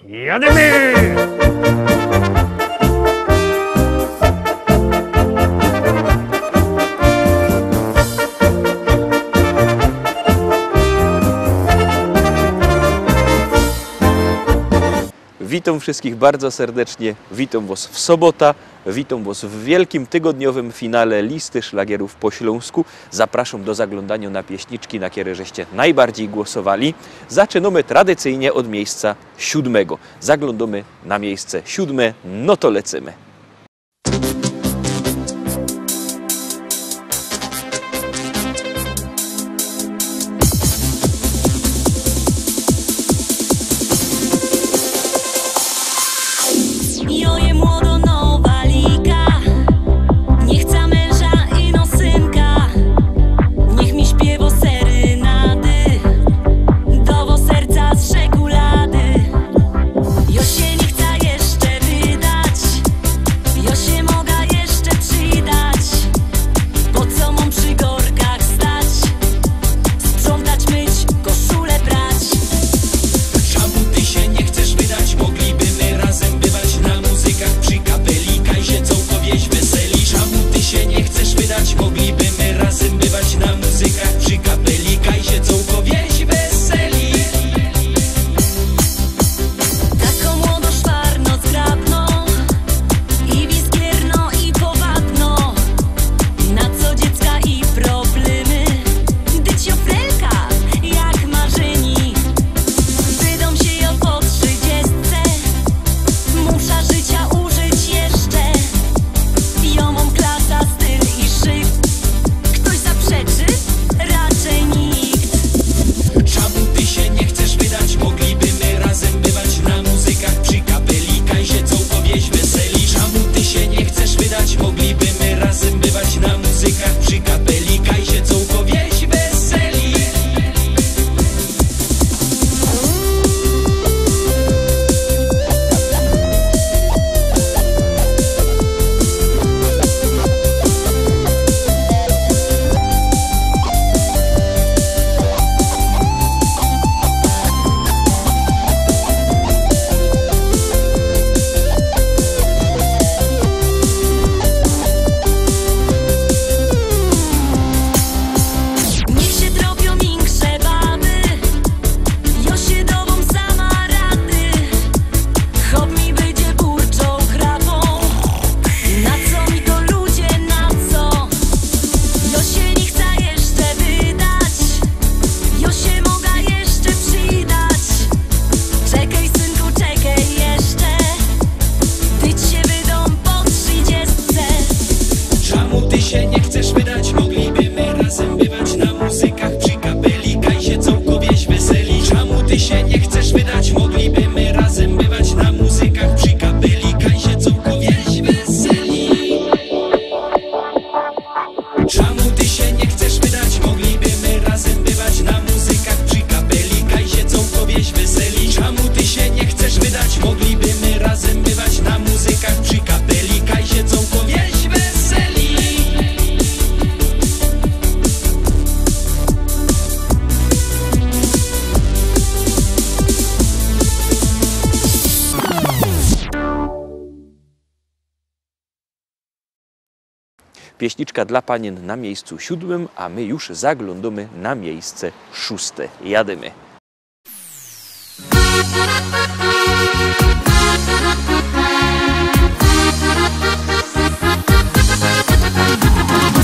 Jademy! Witam wszystkich bardzo serdecznie, witam Was w sobota, witam Was w wielkim tygodniowym finale listy szlagierów po śląsku. Zapraszam do zaglądania na pieśniczki, na które żeście najbardziej głosowali. Zaczynamy tradycyjnie od miejsca 7. Zaglądamy na miejsce 7, no to lecimy. Pieśniczka dla panien na miejscu 7, a my już zaglądamy na miejsce 6. Jademy.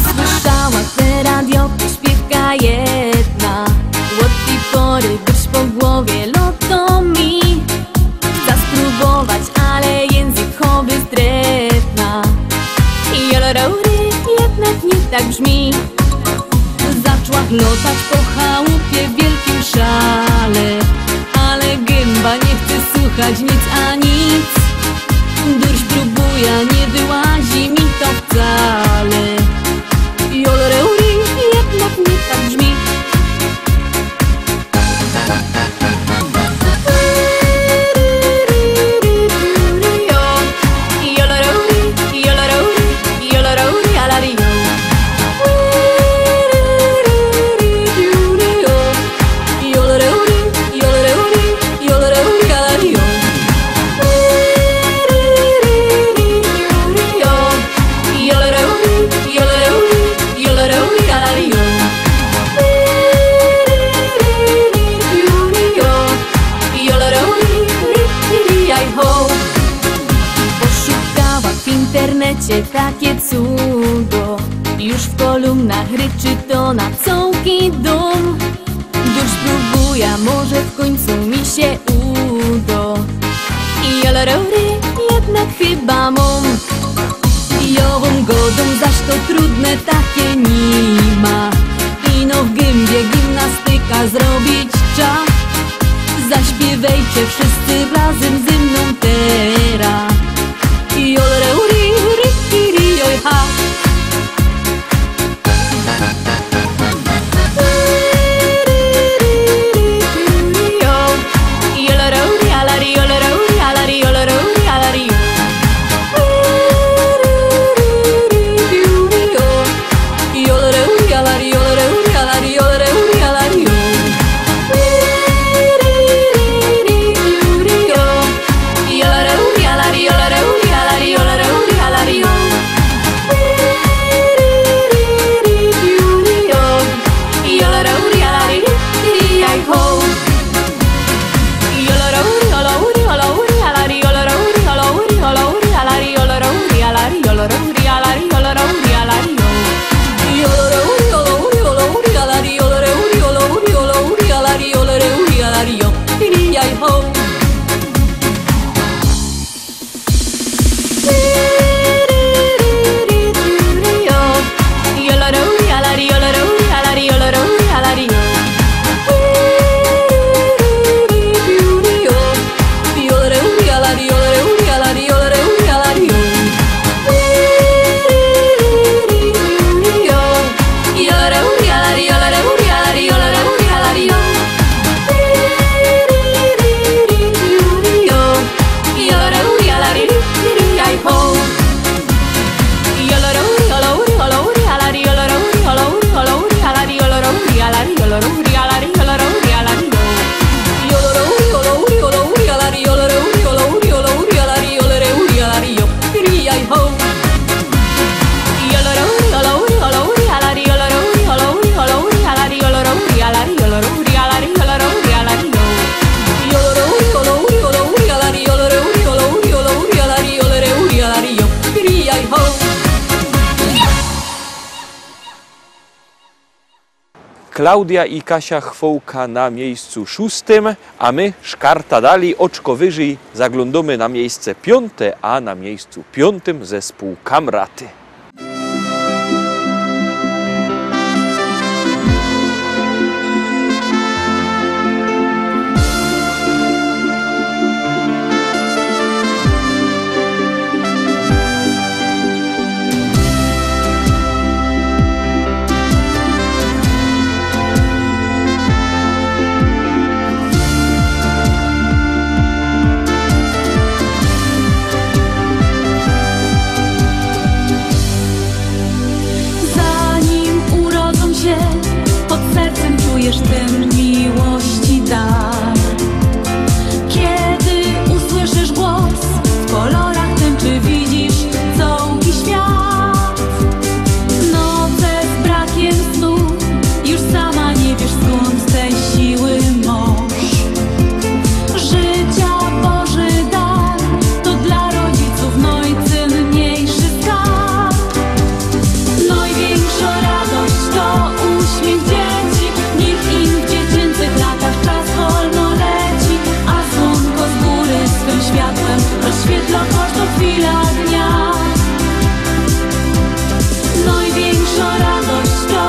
Słyszała te radio, śpiewka jedna. Od tej pory drż po głowie loto mi. Chcę spróbować, ale językowy z drewna. Joloraury, jednak nie tak brzmi. Zaczła lotać po chałupie w wielkim szale, ale gęba nie chce słuchać nic a nic. Durś próbuje, nie wyłazi mi to wcale. Joloraury, jednak nie tak brzmi. życie takie cudo. Już w kolumnach ryczy to na całki dom. Już spróbuję, może w końcu mi się uda. I joloreuri jednak chyba mam. I ową godą, zaś to trudne takie nie ma. Ino w gębie gimnastyka zrobić trzeba. Zaśpiewajcie wszyscy razem ze mną teraz. I joloreuri, rikiri, oj ha. Klaudia i Kasia Chwołka na miejscu 6, a my szkarta dali, oczko wyżej, zaglądamy na miejsce 5, a na miejscu 5 zespół Kamraty. Ten miłości dar. Kiedy usłyszysz głos, w kolorach tęczy widzisz całki świat. Noce z brakiem snu, już sama nie wiesz skąd tej siły moż. Życia Boży dar, to dla rodziców najcenniejszy skarb. Największa radość to uśmiech dzieci. Niech im w dziecięcych latach czas wolno leci, a słonko z góry swym światłem rozświetla każdą chwilę dnia. Największa radość to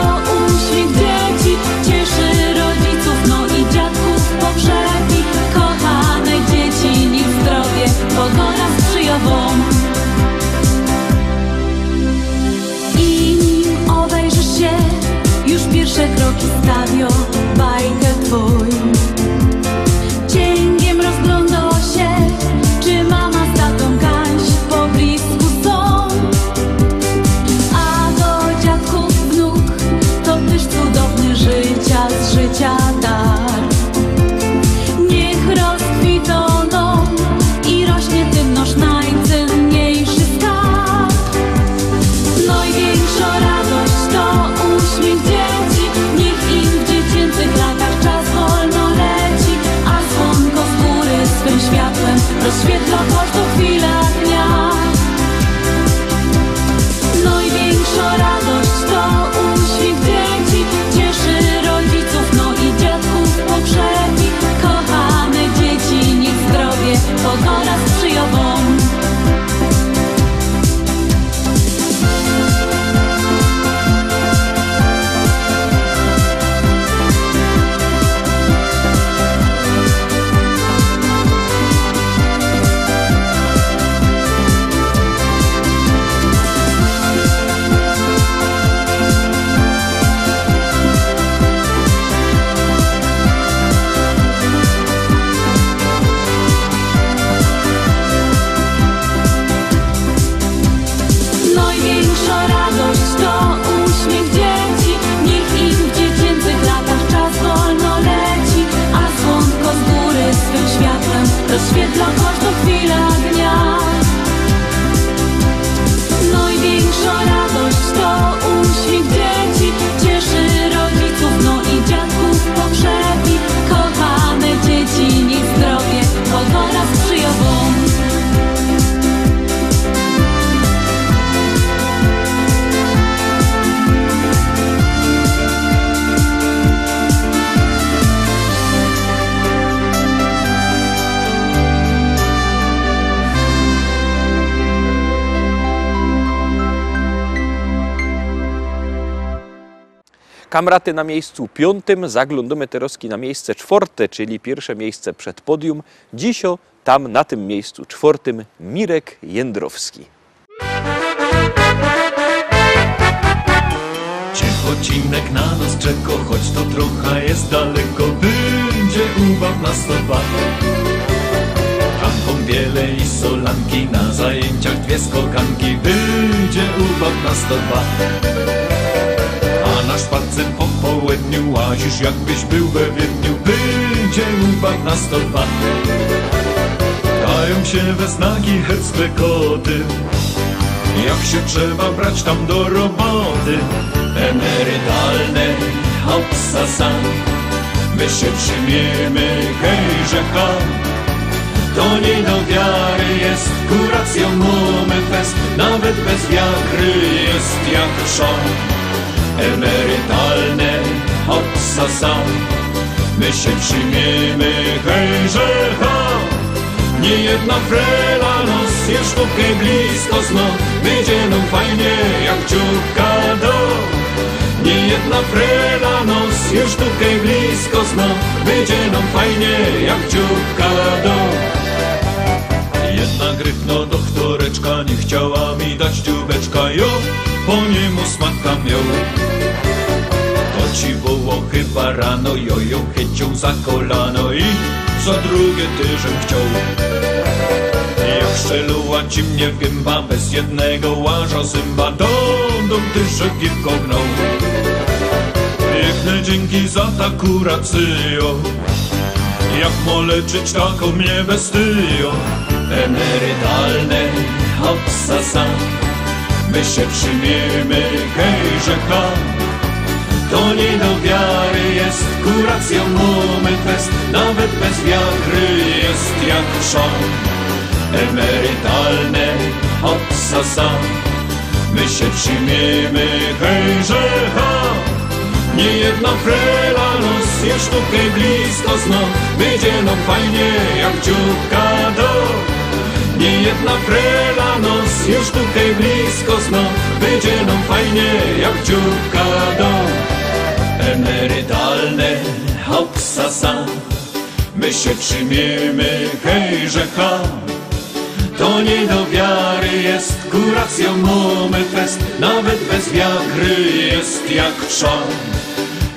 uśmiech dzieci, cieszy rodziców, no i dziadków pogrzebni. Kochane dzieci, niech zdrowie, pogoda sprzyja wam. I nim obejrzysz się, już pierwsze kroki stawią bajkę twój. Cięgiem rozgląda się, czy mama z tatą Kaś po blisku są. A do dziadków wnuk to też cudowny życia z życia dar. Niech rozkwitą dom i rośnie tym nasz najcenniejszy skarb. Największa radość to uśmiech dzieci. Niech im w dziecięcych latach czas wolno leci, a słonko z góry swym światłem rozświetla każdą chwilę dnia. pogoda sprzyjową. Rozświetla każdą chwilę dnia. Największa radość to uśmiech dzieci, cieszy rodziców, no i dziadków pogrzebi. Kochane dzieci, niech zdrowie pogoda sprzyjową. Kamraty na miejscu 5, zaglądamy teraz na miejsce 4, czyli pierwsze miejsce przed podium. Dzisio tam na tym miejscu 4 Mirek Jędrowski. Ciechocinek na nas czeko, choć to trochę jest daleko, będzie ubaw nas to dwa. Tam kąpiele i solanki, na zajęciach 2 skokanki, będzie ubaw nas to dwa. A na spacer po południu łazisz, jakbyś był we Wiedniu, będzie ubaw na 102. Dają się we znaki herckie koty, jak się trzeba brać tam do roboty. Emerytalne hopsasa, my się przyjmiemy, hejże ha. To nie do wiary jest, kuracją mamy fest, nawet bez wiagry jest jak szon. Emerytalne hopsasa, my się przyjmiemy, hejże ha. Niejedna frela nos je sztukę blisko zno, będzie nam fajnie jak dziurka do. Niejedna frela nos je sztukę blisko zno, będzie nam fajnie jak dziurka do. Jedna gryfno doktoreczka nie chciała mi dać dziubeczka, jo, po niemu smakam ją. To ci było chyba rano, jojo chycił za kolano i za drugie tyżem chciał. Jak szczeluła ci mnie gęba, bez jednego łaża zęba, do tysze piwko gnął. Piękne dzięki za ta kuracjo, jak mo leczyć taką mnie bestyjo. Emerytalne hopsasa, my się przyjmiemy, hejże ha. To nie do wiary jest, kuracją mamy fest, nawet bez wiagry jest jak szon. Emerytalne hopsasa, my się przyjmiemy, hejże ha. Niejedna frela nos je sztukę blisko zno, będzie nam fajnie jak dziurka do. Niejedna frela nos je sztukę blisko zno, będzie nam fajnie jak dziurka do. Emerytalne hopsasa, my się przyjmiemy, hejże ha. To nie do wiary jest, kuracją mamy fest, nawet bez wiagry jest jak trzon.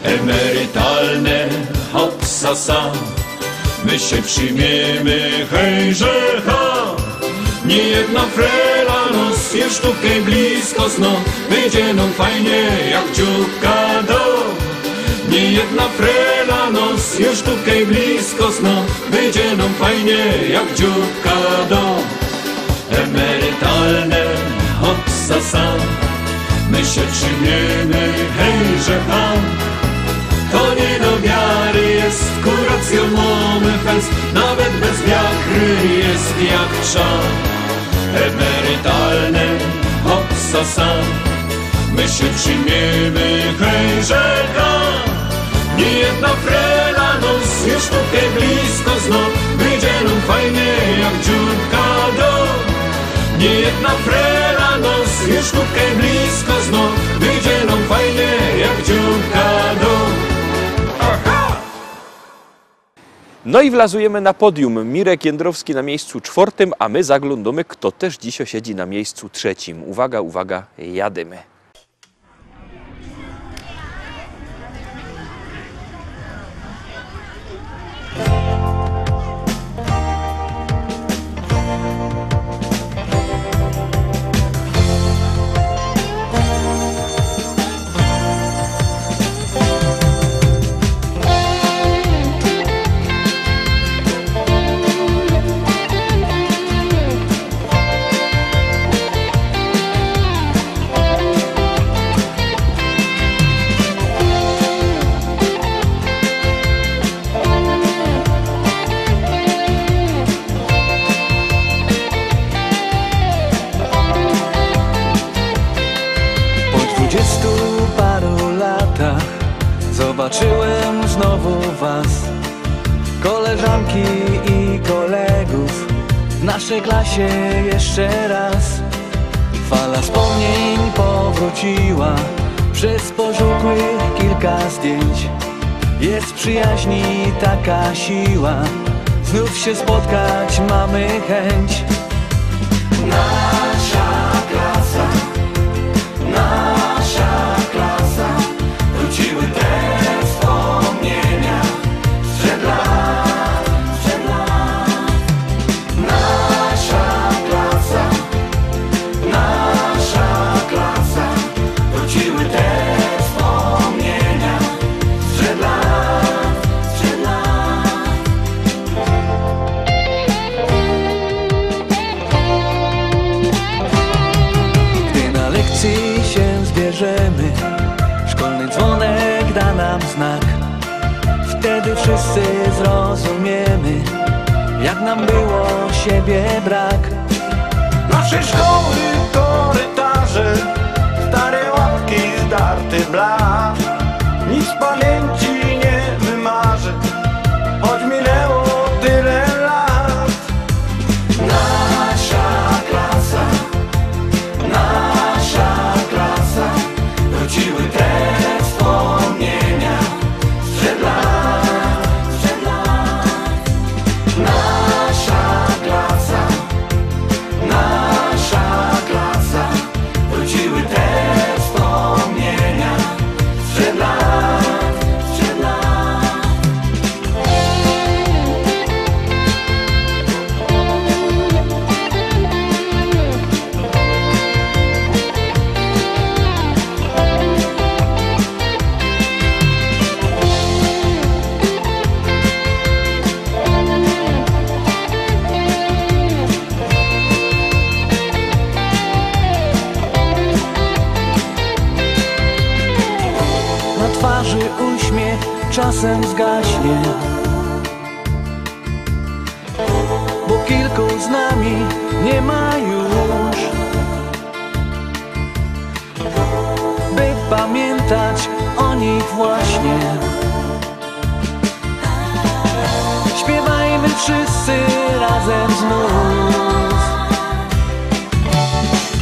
Emerytalne hopsasa, my się przyjmiemy, hejże ha. Niejedna frela nos je sztukę blisko zno, będzie nam fajnie jak dziurka do. Niejedna frela nos je sztukę blisko zno, będzie nam fajnie jak dziurka do. Emerytalne hopsasa, my się przyjmiemy, hejże ha. To nie do wiary jest, kuracją mamy fest, nawet bez wiagry jest jak trzon. Emerytalne hopsasa, my się przyjmiemy, hejże ha. Niejedna frela nos je sztukę blisko zno, będzie nam fajnie jak dziurka. Nie jedna frela nos, już tutaj blisko znów, wyjdzie nam fajnie jak dziurka dół. No i wlazujemy na podium. Mirek Jędrowski na miejscu 4, a my zaglądamy, kto też dziś siedzi na miejscu 3. Uwaga, uwaga, jadymy. Zobaczyłem znowu was, koleżanki i kolegów, w naszej klasie jeszcze raz. Fala wspomnień powróciła, przez pożółkłych kilka zdjęć. Jest przyjaźni taka siła, znów się spotkać mamy chęć. Nasza klasa, nasza klasa, wróciły te wspomnienia sprzed lat, sprzed lat. Nasza klasa, wróciły te wspomnienia sprzed lat, sprzed lat. Gdy na lekcji się zbierzemy, szkolny dzwonek da nam znak. Wtedy wszyscy zrozumiemy, jak nam było siebie brak. Nasze szkoły, korytarze, stare ławki, zdarty blach. Nic z pamięci nie wymarzę, choć minęło tyle lat. Nasza klasa, wróciły te wspomnienia sprzed lat, sprzed lat. Nasza klasa, wróciły te wspomnienia sprzed lat, sprzed lat. Na twarzy uśmiech czasem zgaśnie, bo kilku z nami nie ma już. By pamiętać o nich właśnie, śpiewajmy wszyscy razem znów.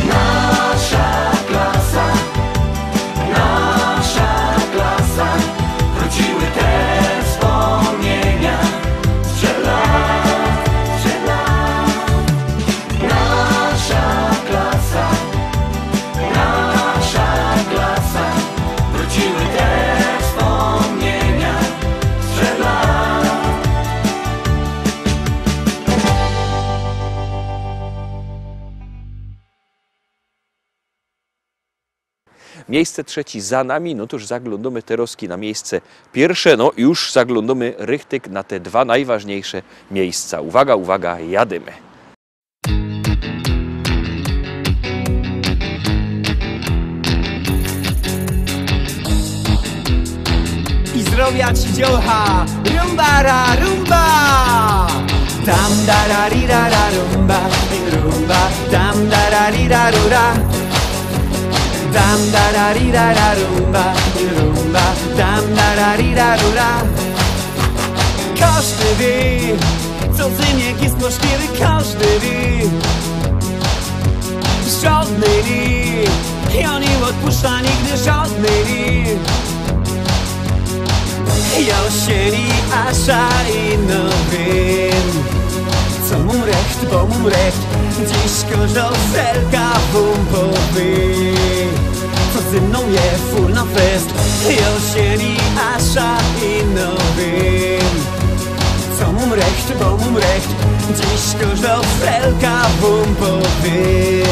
Nasza klasa, wróciły te wspomnienia sprzed lat, sprzed lat. Nasza klasa, wróciły te wspomnienia sprzed lat. Miejsce 3 za nami, no to już zaglądamy Teroski na miejsce 1, no już zaglądamy rychtyk na te 2 najważniejsze miejsca. Uwaga, uwaga, jadymy. I zdrowia ci dziołcha, rumbara, rumba! Tam dararirara rumba, rumba, tam dararirarura. Tam dararirara rumba, rumba, tam dararirarura. Każdy wie, co Zyniek jest możliwy, każdy wie. żadnej li. Ja nie odpuszcza nigdy żadnej li. Ja sieli asza i nowin. Co mum recht, bo mum recht. Dziś każda selka bumpowy. Co ze mną je full na fest. Ja sieli asza i nowin. Co mum recht, bo mum recht. Dziś każda selka bumpowy.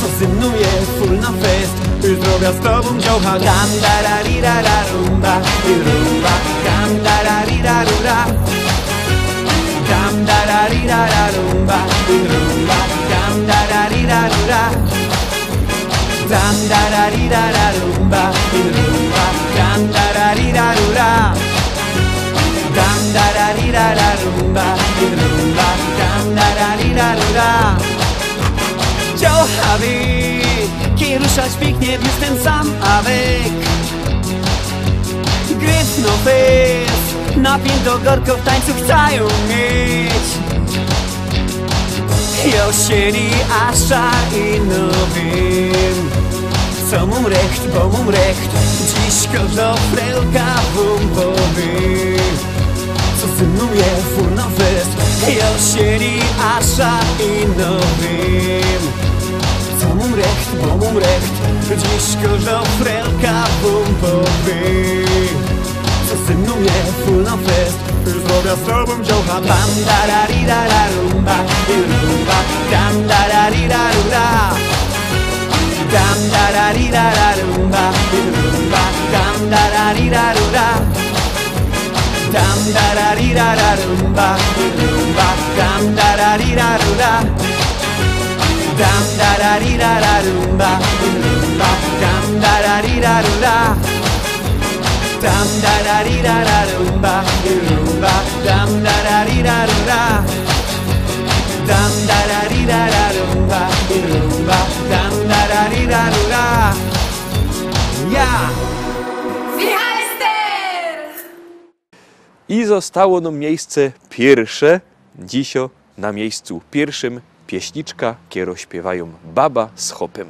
Co ze mną je full na fest. Zdrowia z tobą dziołcha. Dam da ra ri ra ra rumba i rumba. Dam da ra ri ra ru ra. Dam da ra ri ra ra rumba i rumba. Dam da ra ri ra ru ra. Dam da ra ri ra ra rumba i rumba. Dam da ra ri ra ru ra. Dam da ra ri ra ra rumba i rumba. Dam da ra ri ra ru ra. Dziołchawi, kiedy ruszać pięknie, jestem sam avec. Gryf no fest, napięto gorko w tańcu chcą mieć. Ja sieli asza i nowin. Co mum recht, bo mum recht. Dziś każda frelka bumpowy. Co ze mną je full na fest. Ja sieli asza i nowin. Co mum recht, bo mum recht. Dziś każda frelka bumpowy. Co ze mną je full na fest. Zdrowia z tobą dziołcha. Bam da ra ri ra ra rumba i rumba. Dam da ra ri ra ru ra. Dam da ra ri ra ra rumba i rumba. Dam da ra ri ra ru ra. Dam da ra ri ra ra rumba i rumba. Dam da ra ri ra ru ra. Dam da ra ri ra ra rumba i rumba. Dam da ra ri ra ru ra. Dam da ra ri ra ra rumba i rumba. Dam da ra ri ra ru ra. Dam da ra ri ra ra rumba i rumba. Dam da ra ri ra ru ra. Ja! I zostało nam miejsce pierwsze. Dzisio na miejscu pierwszym pieśniczka, kiero śpiewają baba z chopem.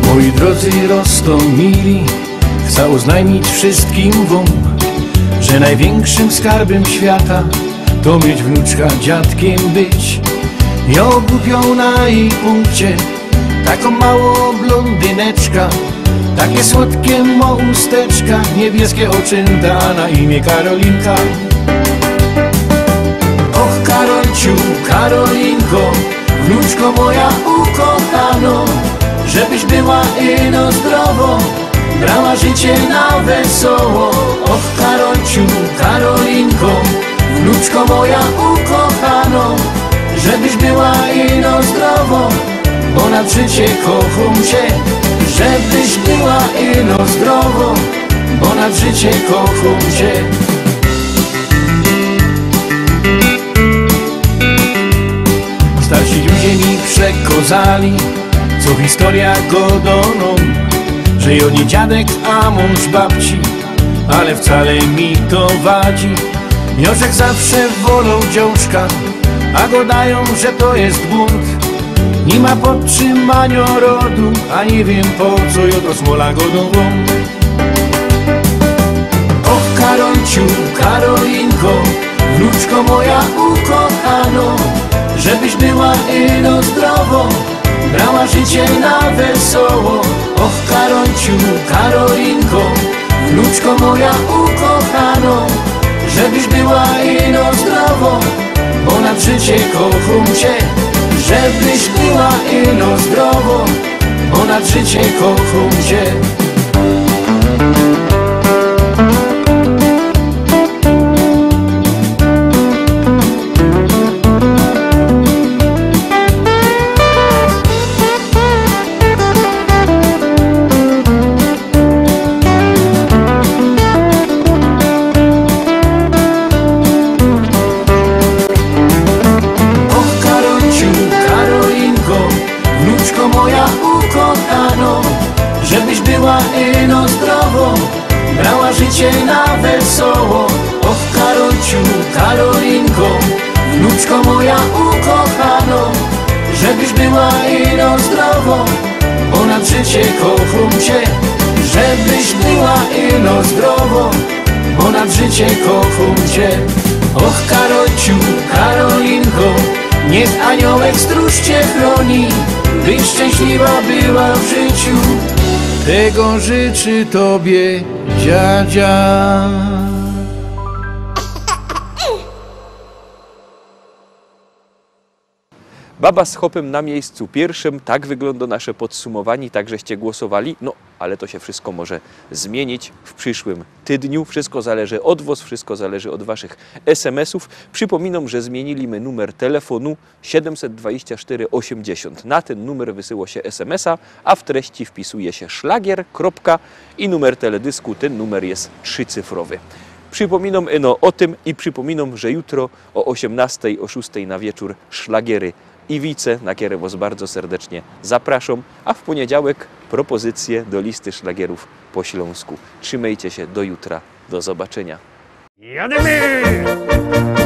Moi drodzy Rostomili, chcę oznajmić wszystkim wam, że największym skarbem świata to mieć wnuczka, dziadkiem być. Ja ogłupiał na jej punkcie taką małą blondyneczka, takie słodkie ma usteczka, niebieskie oczynta, na imię Karolinka. Och Karolciu, Karolinko, wnuczko moja ukochano, żebyś była ino zdrowo, brała życie na wesoło. Och Karolciu, Karolinko, wnuczko moja ukochano, żebyś była ino zdrowo, bo na życie kocham cię. Żebyś była ino zdrowo, bo na życie kocham cię. Starsi ludzie mi przekazali, co w historiach godoną, że jo nie dziadek, a mąż babci, ale wcale mi to wadzi. Miożek zawsze wolą dziążka, a go dają, że to jest bunt. Nie ma podtrzymania rodu, a nie wiem po co jo to smola godową. Och Karolciu, Karolinko, wnuczko moja ukochano, żebyś była ino zdrowo, brała życie na wesoło. Och Karolciu, Karolinko, wnuczko moja ukochano, żebyś była ino zdrowo, bo na życie kocham cię. Żebyś była ino zdrowo, bo na życie kocham cię. Żebyś była ino zdrowo, zdrowo, brała życie na wesoło. Och, Karolciu, Karolinko, wnuczko moja ukochano, żebyś była ino zdrowo, bo nad życie kocham cię. Żebyś była ino zdrowo, bo nad życie kocham cię. Och, Karolciu, Karolinko, niech aniołek stróż cię chroni, byś szczęśliwa była w życiu. Tego życzy tobie dziadzia. Baba z hopem na miejscu pierwszym, tak wygląda nasze podsumowanie, tak żeście głosowali. No, ale to się wszystko może zmienić w przyszłym tydniu. Wszystko zależy od was, wszystko zależy od waszych SMS-ów. Przypominam, że zmieniliśmy numer telefonu 724 80. Na ten numer wysyła się SMS-a, a w treści wpisuje się szlagier, kropka i numer teledysku. Ten numer jest 3-cyfrowy. Przypominam o tym i przypominam, że jutro o 18, o 6 na wieczór szlagiery Iwice, na które was bardzo serdecznie zapraszam, a w poniedziałek propozycje do listy szlagierów po śląsku. Trzymajcie się, do jutra, do zobaczenia. Jademy!